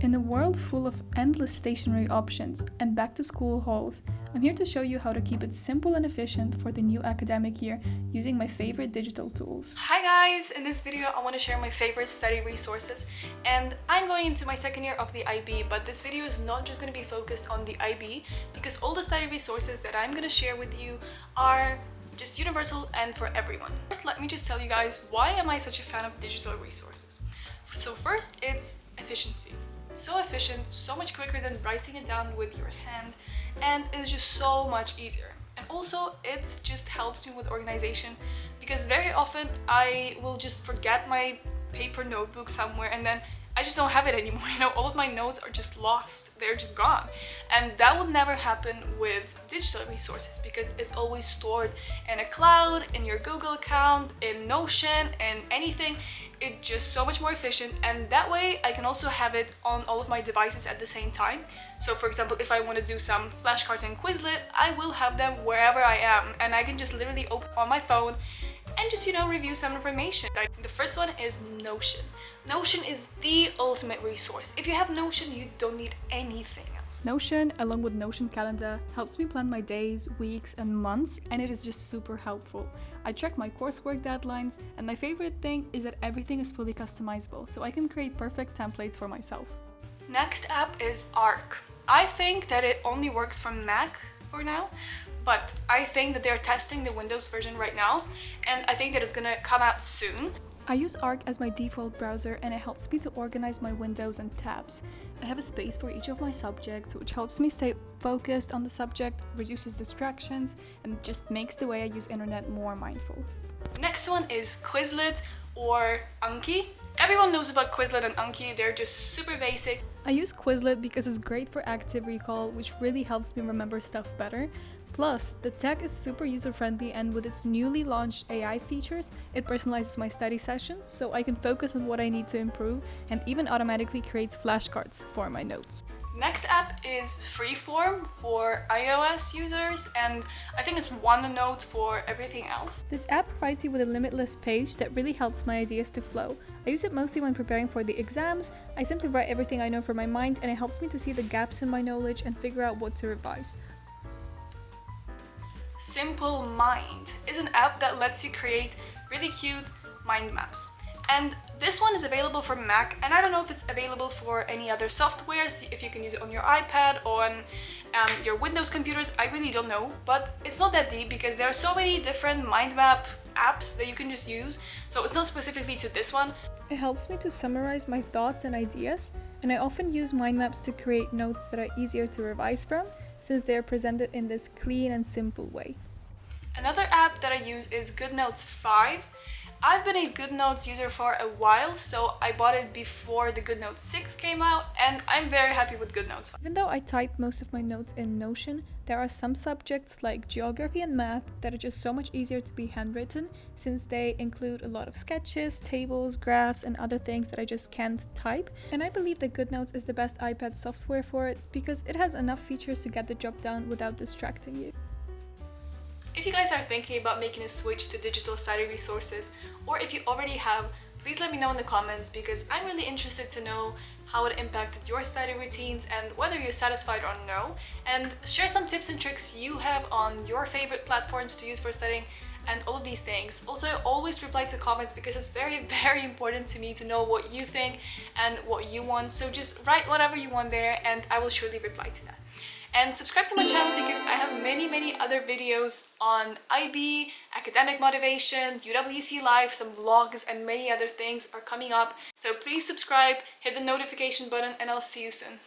In a world full of endless stationery options and back-to-school hauls, I'm here to show you how to keep it simple and efficient for the new academic year using my favorite digital tools. Hi guys! In this video I want to share my favorite study resources, and I'm going into my second year of the IB, but this video is not just going to be focused on the IB because all the study resources that I'm going to share with you are just universal and for everyone. First, let me just tell you guys why am I such a fan of digital resources. So first, it's efficiency. So efficient, so much quicker than writing it down with your hand, and it's just so much easier. And also it just helps me with organization because very often I will just forget my paper notebook somewhere and then I just don't have it anymore. You know, all of my notes are just lost, they're just gone. And that would never happen with digital resources because it's always stored in a cloud, in your Google account, in Notion, in anything. It's just so much more efficient, and that way I can also have it on all of my devices at the same time. So for example, if I want to do some flashcards in Quizlet, I will have them wherever I am and I can just literally open on my phone and just, you know, review some information. The first one is Notion. Notion is the ultimate resource. If you have Notion, you don't need anything else. Notion, along with Notion Calendar, helps me plan my days, weeks, and months, and it is just super helpful. I track my coursework deadlines, and my favorite thing is that everything is fully customizable, so I can create perfect templates for myself. Next app is Arc. I think that it only works for Mac for now, but I think that they're testing the Windows version right now, and I think that it's gonna come out soon. I use Arc as my default browser, and it helps me to organize my windows and tabs. I have a space for each of my subjects, which helps me stay focused on the subject, reduces distractions, and just makes the way I use internet more mindful. Next one is Quizlet or Anki. Everyone knows about Quizlet and Anki, they're just super basic. I use Quizlet because it's great for active recall, which really helps me remember stuff better. Plus, the tech is super user-friendly, and with its newly launched AI features, it personalizes my study sessions so I can focus on what I need to improve, and even automatically creates flashcards for my notes. Next app is Freeform for iOS users, and I think it's OneNote for everything else. This app provides you with a limitless page that really helps my ideas to flow. I use it mostly when preparing for the exams. I simply write everything I know from my mind, and it helps me to see the gaps in my knowledge and figure out what to revise. Simple Mind is an app that lets you create really cute mind maps. And this one is available for Mac, and I don't know if it's available for any other softwares, if you can use it on your iPad, on your Windows computers, I really don't know. But it's not that deep because there are so many different mind map apps that you can just use, so it's not specifically to this one. It helps me to summarize my thoughts and ideas, and I often use mind maps to create notes that are easier to revise from, since they are presented in this clean and simple way. Another app that I use is GoodNotes 5. I've been a GoodNotes user for a while, so I bought it before the GoodNotes 6 came out, and I'm very happy with GoodNotes 5. Even though I type most of my notes in Notion, there are some subjects like geography and math that are just so much easier to be handwritten, since they include a lot of sketches, tables, graphs, and other things that I just can't type. And I believe that GoodNotes is the best iPad software for it because it has enough features to get the job done without distracting you. If you guys are thinking about making a switch to digital study resources, or if you already have, please let me know in the comments because I'm really interested to know how it impacted your study routines and whether you're satisfied or no, and share some tips and tricks you have on your favorite platforms to use for studying and all of these things. Also, I always reply to comments because it's very, very important to me to know what you think and what you want, so just write whatever you want there and I will surely reply to that. And subscribe to my channel because I have many other videos on IB, academic motivation, UWC life, some vlogs, and many other things are coming up. So please subscribe, hit the notification button, and I'll see you soon.